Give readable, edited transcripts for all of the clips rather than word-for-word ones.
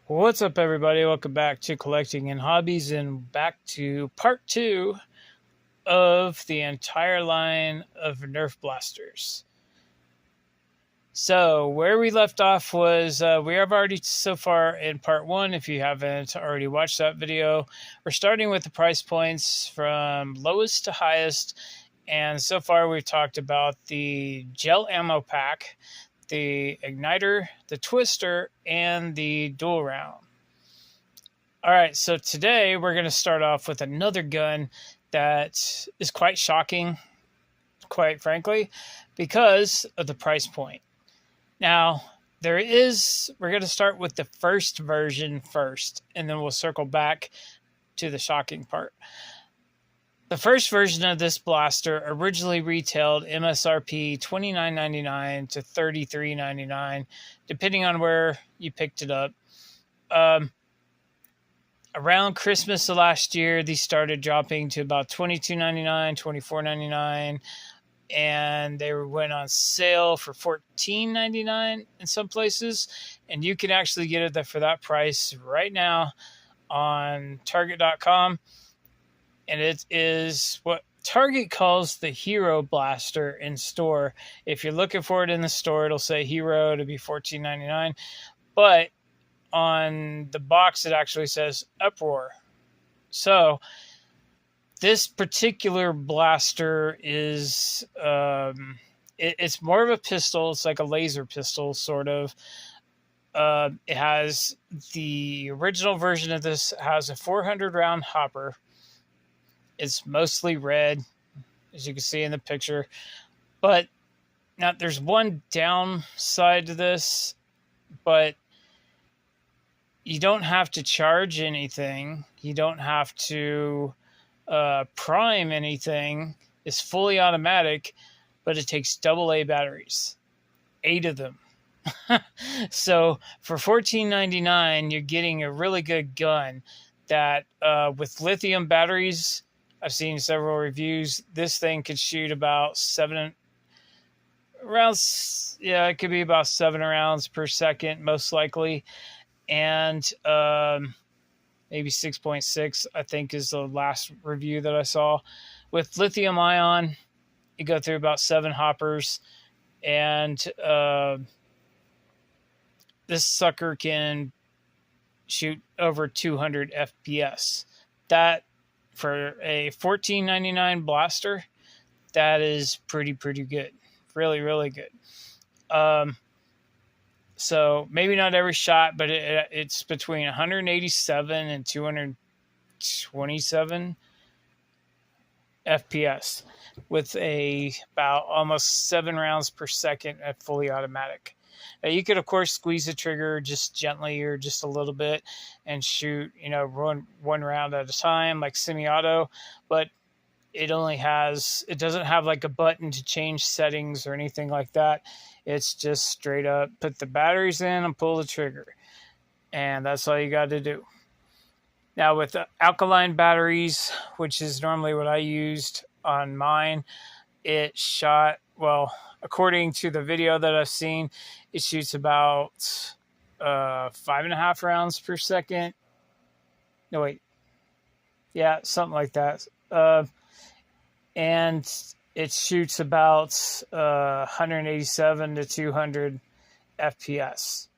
What's up, everybody? Welcome back to Collecting and Hobbies, and back to part 2 of the entire line of Nerf blasters. So, where we left off was we have already so far in part 1. If you haven't already watched that video, we're starting with the price points from lowest to highest. And so far, we've talked about the gel ammo pack, the igniter, the twister, and the dual round. All right, so today we're going to start off with another gun that is quite shocking, quite frankly, because of the price point. Now, we're going to start with the first version first, and then we'll circle back to the shocking part. The first version of this blaster originally retailed MSRP $29.99 to $33.99, depending on where you picked it up. Around Christmas of last year, these started dropping to about $22.99, $24.99, and they went on sale for $14.99 in some places. And you can actually get it for that price right now on Target.com. And it is what Target calls the Hero Blaster in store. If you're looking for it in the store, it'll say Hero to be $14.99. But on the box, it actually says Uproar. So this particular blaster is it's more of a pistol. It's like a laser pistol, sort of. It has the original version of this has a 400 round hopper. It's mostly red, as you can see in the picture. But now there's one downside to this, but you don't have to charge anything. You don't have to prime anything. It's fully automatic, but it takes AA batteries, 8 of them. So for $14.99, you're getting a really good gun that with lithium batteries, I've seen several reviews, this thing could shoot about 7 rounds. Yeah, it could be about 7 rounds per second, most likely. And maybe 6.6, I think, is the last review that I saw. With lithium ion, you go through about 7 hoppers, and this sucker can shoot over 200 FPS. That, for a $14.99 blaster, that is pretty good. Really, really good. So maybe not every shot, but it's between 187 and 227 FPS with about almost 7 rounds per second at fully automatic. Now, you could, of course, squeeze the trigger just gently or just a little bit and shoot, one round at a time like semi-auto, but it doesn't have like a button to change settings or anything like that. It's just straight up put the batteries in and pull the trigger. And that's all you got to do. Now with the alkaline batteries, which is normally what I used on mine, it shot, well, according to the video that I've seen, it shoots about 5.5 rounds per second. No, wait. Yeah, something like that. And it shoots about 187 to 200 FPS.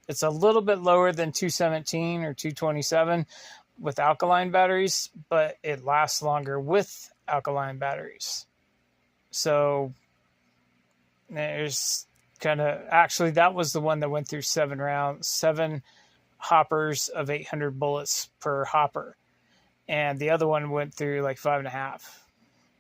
It's a little bit lower than 217 or 227 with alkaline batteries, but it lasts longer with alkaline batteries. So there's actually that was the one that went through 7 rounds, 7 hoppers of 800 bullets per hopper. And the other one went through like 5.5.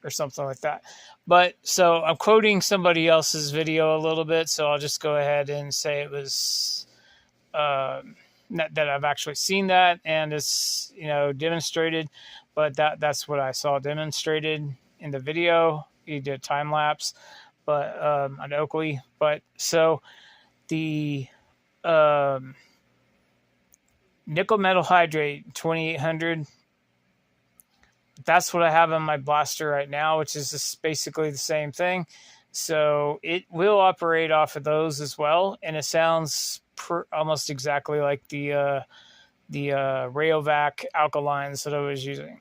or something like that. But so I'm quoting somebody else's video a little bit, so I'll just go ahead and say it was that I've actually seen that, and it's demonstrated. But that's what I saw demonstrated in the video. He did time lapse, but on Oakley. But so the nickel metal hydrate 2800. That's what I have on my blaster right now, which is just basically the same thing. So it will operate off of those as well, and it sounds almost exactly like the Rayovac alkalines that I was using,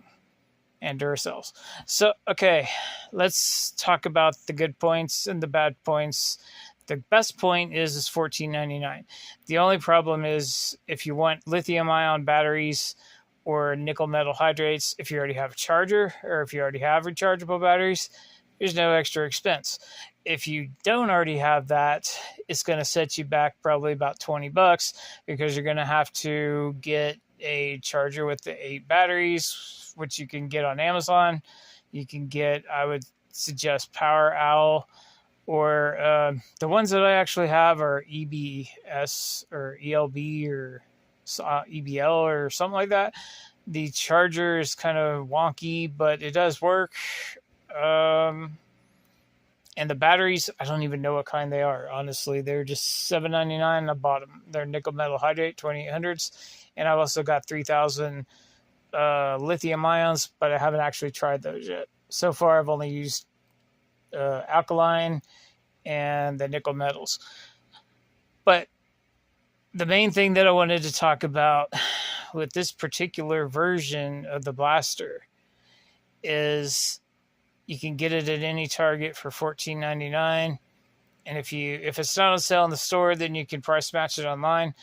and Duracells. So, okay, let's talk about the good points and the bad points. The best point is $14.99. The only problem is if you want lithium-ion batteries or nickel metal hydrates, if you already have a charger or if you already have rechargeable batteries, there's no extra expense. If you don't already have that, it's going to set you back probably about $20 because you're going to have to get a charger with the 8 batteries, which you can get on Amazon. You can get, I would suggest, Power Owl, or the ones that I actually have are EBS or ELB or EBL or something like that. The charger is kind of wonky, but it does work. And the batteries, I don't even know what kind they are. Honestly, they're just $7.99. I bought them. They're nickel metal hydrate 2800s, and I've also got 3000 lithium ions, but I haven't actually tried those yet. So far, I've only used alkaline and the nickel metals. But the main thing that I wanted to talk about with this particular version of the blaster is you can get it at any Target for $14.99. And if it's not on sale in the store, then you can price match it online.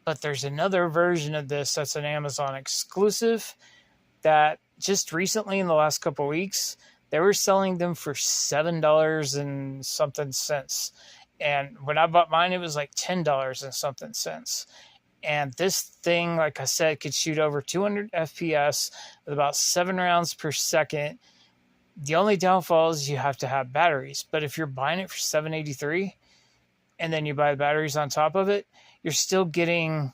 But there's another version of this that's an Amazon exclusive that just recently in the last couple of weeks, they were selling them for $7 and something cents. And when I bought mine, it was like $10 and something cents. And this thing, like I said, could shoot over 200 FPS with about 7 rounds per second. The only downfall is you have to have batteries. But if you're buying it for $7.83 and then you buy the batteries on top of it, you're still getting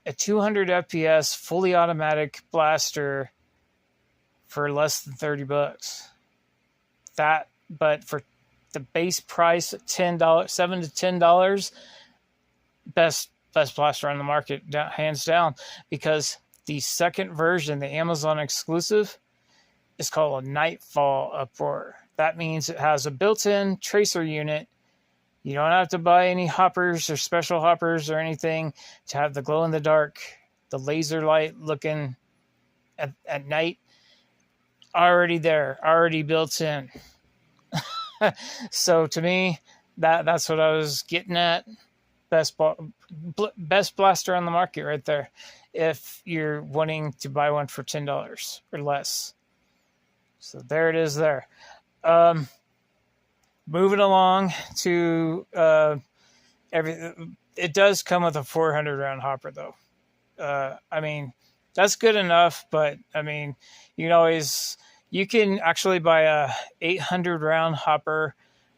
a 200 FPS fully automatic blaster for less than $30. But for the base price at $10, $7 to $10, best blaster on the market, hands down. Because the second version, the Amazon exclusive, is called a Nightfall Uproar. That means it has a built-in tracer unit. You don't have to buy any hoppers or special hoppers or anything to have the glow-in-the-dark, the laser light looking at night. Already there, already built in. So to me, that's what I was getting at. Best blaster on the market right there. If you're wanting to buy one for $10 or less. So there it is there. Moving along to it does come with a 400 round hopper though. I mean, that's good enough, but I mean, you can actually buy a 800 round hopper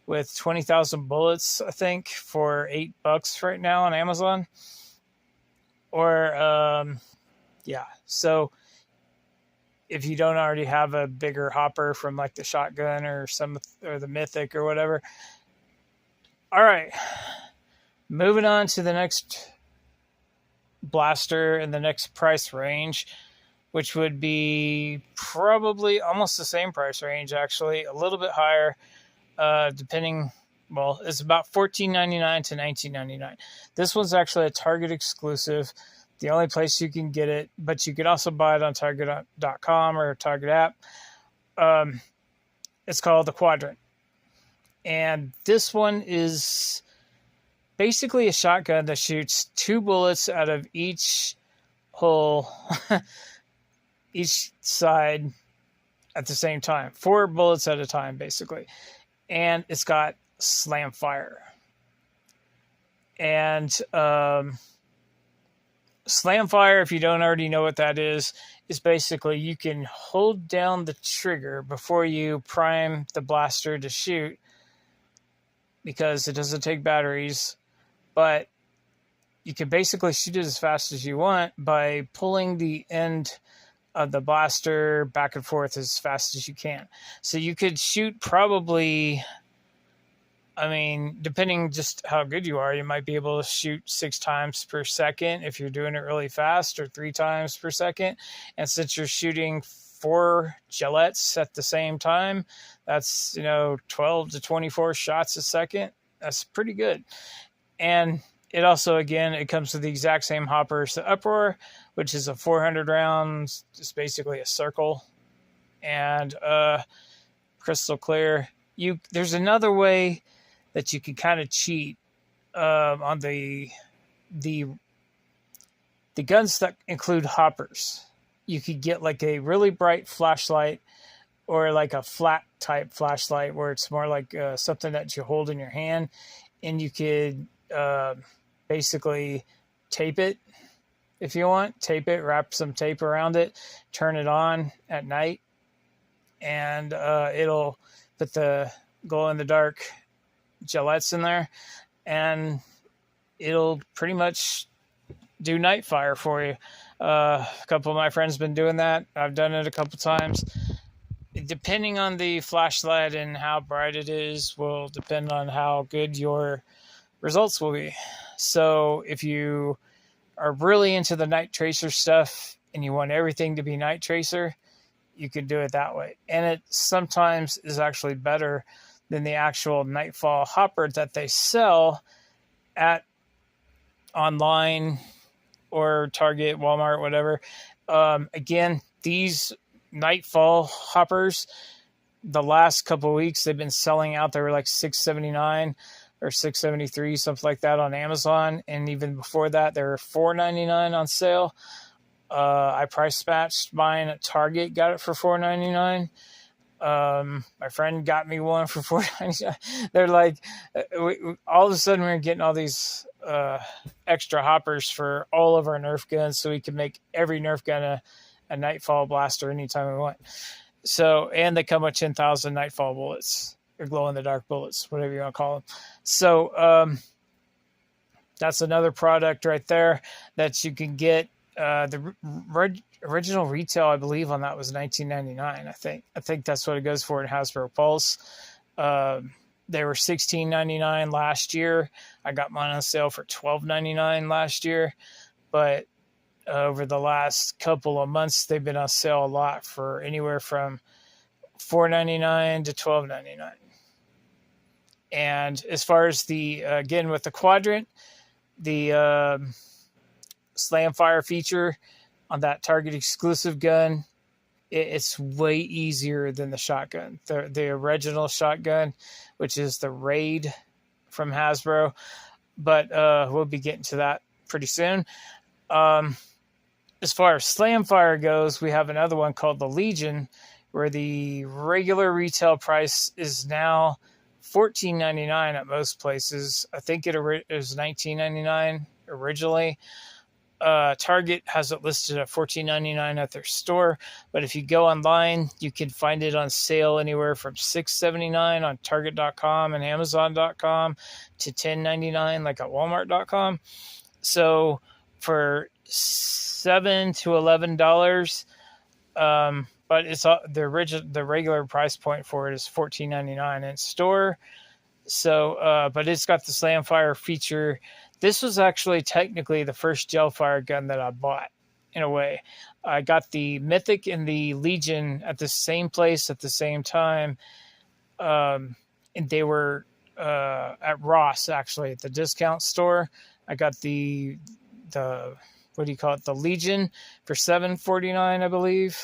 with 20,000 bullets, I think, for $8 right now on Amazon. Or, yeah. So if you don't already have a bigger hopper from like the shotgun or the Mythic or whatever. All right. Moving on to the next blaster in the next price range, which would be probably almost the same price range, actually, a little bit higher, depending. Well, it's about $14.99 to $19.99. This one's actually a Target exclusive. The only place you can get it, but you could also buy it on Target.com or Target app. It's called the Quadrant. And this one is basically a shotgun that shoots 2 bullets out of each hole, each side at the same time. 4 bullets at a time, basically. And it's got slam fire. And slam fire, if you don't already know what that is basically you can hold down the trigger before you prime the blaster to shoot, because it doesn't take batteries, but you can basically shoot it as fast as you want by pulling the end of the blaster back and forth as fast as you can. So you could shoot probably, I mean, depending just how good you are, you might be able to shoot 6 times per second if you're doing it really fast, or 3 times per second. And since you're shooting 4 gillettes at the same time, that's, 12 to 24 shots a second. That's pretty good. And it also, again, it comes with the exact same hopper as the Uproar, which is a 400 rounds, just basically a circle, and crystal clear. There's another way that you can kind of cheat on the guns that include hoppers. You could get like a really bright flashlight or like a flat type flashlight where it's more like something that you hold in your hand, and you could basically tape it if you want. Tape it, wrap some tape around it, turn it on at night, and it'll put the glow-in-the-dark gillettes in there, and it'll pretty much do night fire for you. A couple of my friends have been doing that. I've done it a couple times. Depending on the flashlight and how bright it is will depend on how good your results will be. So if you are really into the night tracer stuff and you want everything to be night tracer, you can do it that way. And it sometimes is actually better than the actual Nightfall hopper that they sell at online or Target, Walmart, whatever. Again, these Nightfall hoppers, the last couple of weeks they've been selling out. They were like $6.79 or $6.73, something like that on Amazon. And even before that, they were $4.99 on sale. I price matched mine at Target, got it for $4.99. My friend got me one for $4.99. They're like, all of a sudden we're getting all these extra hoppers for all of our Nerf guns, so we can make every Nerf gun a Nightfall blaster anytime we want. So, and they come with 10,000 Nightfall bullets, or glow-in-the-dark bullets, whatever you want to call them. So that's another product right there that you can get. The original retail, I believe, on that was $19.99. I think that's what it goes for in Hasbro Pulse. They were $16.99 last year. I got mine on sale for $12.99 last year, but over the last couple of months, they've been on sale a lot for anywhere from $4.99 to $12.99. And as far as the again with the Quadrant, the slam fire feature on that Target exclusive gun, it's way easier than the shotgun. The original shotgun, which is the Raid from Hasbro, but we'll be getting to that pretty soon. As far as slam fire goes, we have another one called the Legion, where the regular retail price is now $14.99 at most places. I think it was $19.99 originally. Target has it listed at $14.99 at their store, but if you go online, you can find it on sale anywhere from $6.79 on Target.com and Amazon.com to $10.99 like at Walmart.com. So for $7 to $11, but it's the regular price point for it is $14.99 in store. So, but it's got the slam fire feature. This was actually technically the first gel fire gun that I bought, in a way. I got the Mythic and the Legion at the same place at the same time. And they were at Ross, actually, at the discount store. I got the what do you call it? The Legion for $7.49, I believe.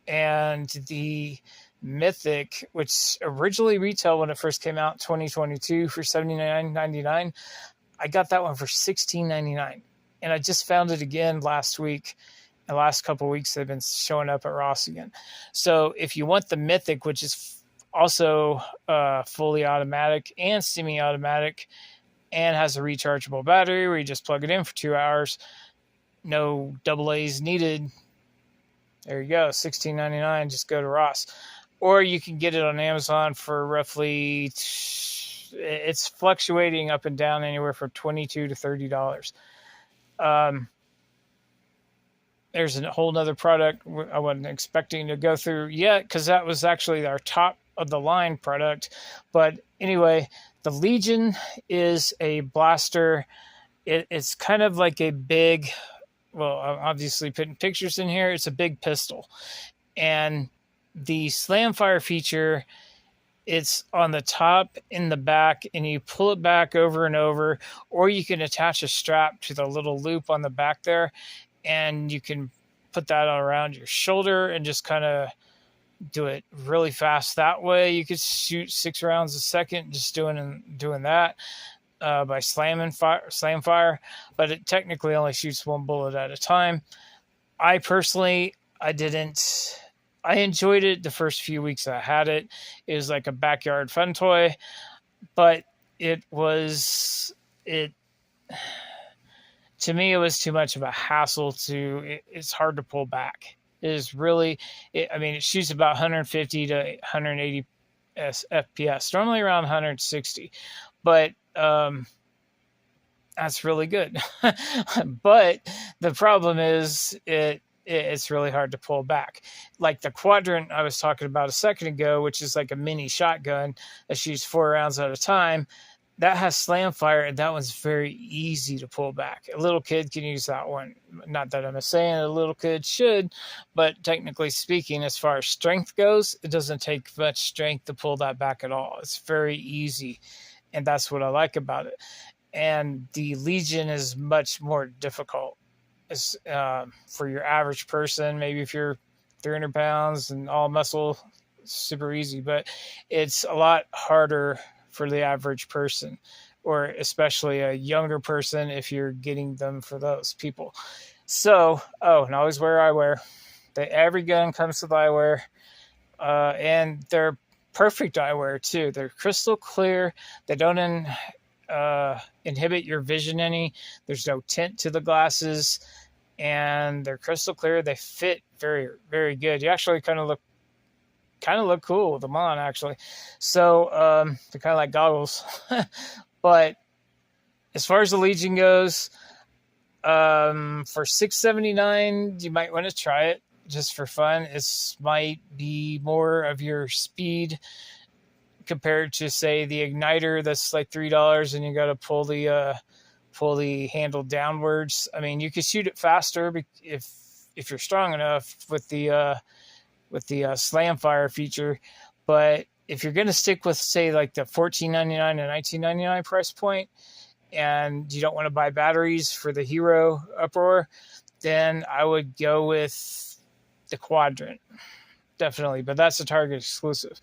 And the Mythic, which originally retailed when it first came out in 2022 for $79.99. I got that one for $16.99. And I just found it again last week. The last couple of weeks, they've been showing up at Ross again. So if you want the Mythic, which is also fully automatic and semi-automatic and has a rechargeable battery where you just plug it in for 2 hours, no AA's needed. There you go, $16.99. Just go to Ross. Or you can get it on Amazon for roughly, it's fluctuating up and down anywhere from $22 to $30. There's a whole nother product I wasn't expecting to go through yet, because that was actually our top of the line product. But anyway, the Legion is a blaster. It's kind of like a big, well, I'm obviously putting pictures in here. It's a big pistol. And the slam fire feature It's on the top in the back, and you pull it back over and over, or you can attach a strap to the little loop on the back there, and you can put that around your shoulder and just kind of do it really fast that way. You could shoot 6 rounds a second just doing that by slam fire, but it technically only shoots one bullet at a time. I personally, I enjoyed it the first few weeks I had it. It was like a backyard fun toy, but it to me, it was too much of a hassle it's hard to pull back. It is really, it shoots about 150 to 180 FPS, normally around 160, but that's really good. But the problem is it's really hard to pull back. Like the Quadrant I was talking about a second ago, which is like a mini shotgun that shoots 4 rounds at a time, that has slam fire, and that one's very easy to pull back. A little kid can use that one. Not that I'm saying a little kid should, but technically speaking, as far as strength goes, it doesn't take much strength to pull that back at all. It's very easy, and that's what I like about it. And the Legion is much more difficult. It's, for your average person, maybe if you're 300 pounds and all muscle, super easy, but it's a lot harder for the average person, or especially a younger person if you're getting them for those people. So, and always wear eyewear. Every gun comes with eyewear, and they're perfect eyewear too. They're crystal clear. They don't inhibit your vision any. There's no tint to the glasses, and they're crystal clear. They fit very, very good. You actually kind of look cool with them on, actually. So they're kind of like goggles. But as far as the Legion goes, for $679, you might want to try it just for fun. It might be more of your speed compared to, say, the Igniter that's like $3, and you got to pull the handle downwards. I mean, you could shoot it faster if you're strong enough with the slam fire feature, but if you're going to stick with, say, like the $14.99 and $19.99 price point, and you don't want to buy batteries for the Hero Uproar, then I would go with the Quadrant, definitely. But that's a Target exclusive.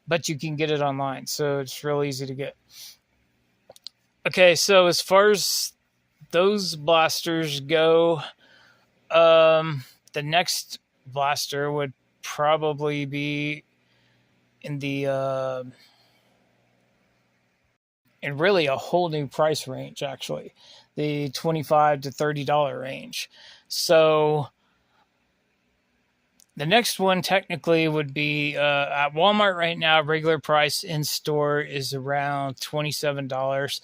But you can get it online, so it's real easy to get. Okay, so as far as those blasters go, the next blaster would probably be in really a whole new price range, actually, the $25 to $30 range. So the next one technically would be at Walmart right now. Regular price in store is around $27,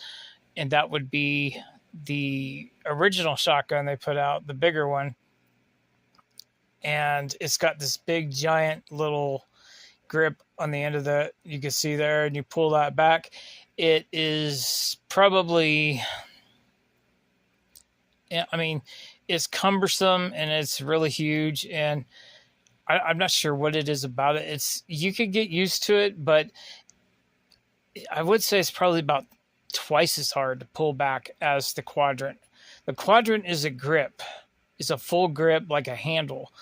and that would be the original shotgun they put out, the bigger one. And it's got this big giant little grip on the end of that you can see there, and you pull that back. It is probably, it's cumbersome, and it's really huge, and I'm not sure what it is about it. You could get used to it, but I would say it's probably about twice as hard to pull back as the Quadrant. The Quadrant is a grip. It's a full grip, like a handle.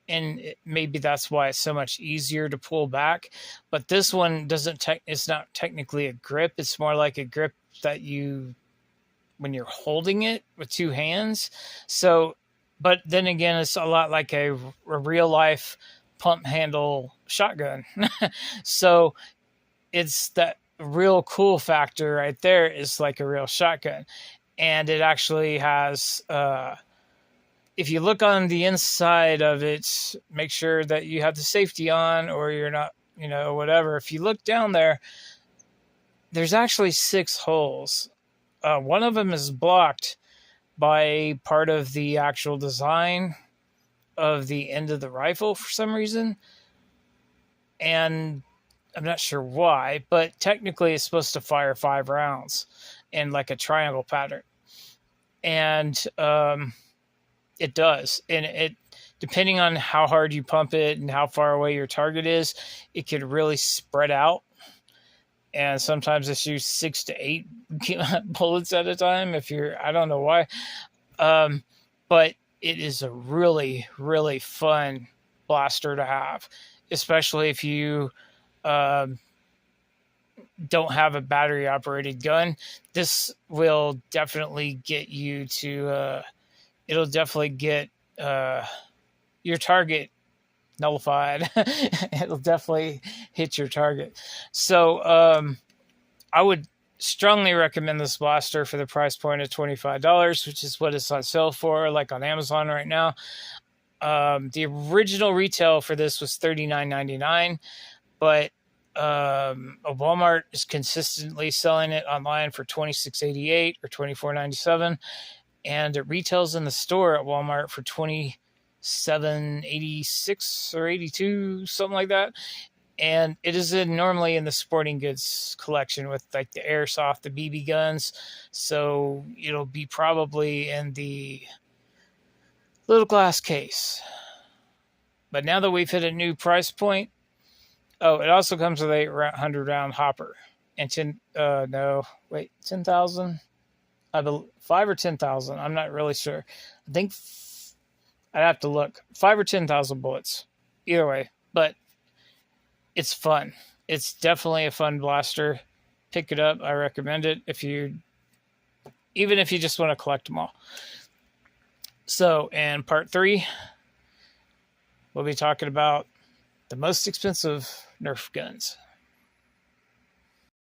And maybe that's why it's so much easier to pull back. But this one it's not technically a grip. It's more like a grip that when you're holding it with two hands. So, but then again, it's a lot like a real life pump handle shotgun. So it's that real cool factor right there is like a real shotgun. And it actually has, if you look on the inside of it, make sure that you have the safety on, or you're not, whatever. If you look down there, there's actually 6 holes. One of them is blocked by part of the actual design of the end of the rifle for some reason. And I'm not sure why, but technically it's supposed to fire 5 rounds in like a triangle pattern. And it does. And it, depending on how hard you pump it and how far away your target is, it could really spread out. and sometimes it shoots 6 to 8 bullets at a time. I don't know why, but it is a really, really fun blaster to have, especially if you don't have a battery operated gun. This will definitely get you to, it'll definitely get your target nullified. It'll definitely hit your target. So I would strongly recommend this blaster for the price point of $25, which is what it's on sale for, like on Amazon right now. The original retail for this was $39.99, but Walmart is consistently selling it online for $26.88 or $24.97, and it retails in the store at Walmart for $27.86 or $82, something like that. And it is normally in the sporting goods collection with like the airsoft, the BB guns. So it'll be probably in the little glass case. But now that we've hit a new price point, it also comes with a 800 round hopper and 10,000. I believe 5 or 10,000. I'm not really sure. I think I'd have to look. 5 or 10,000 bullets. Either way, but it's fun. It's definitely a fun blaster. Pick it up. I recommend it even if you just want to collect them all. So, in part 3, we'll be talking about the most expensive Nerf guns.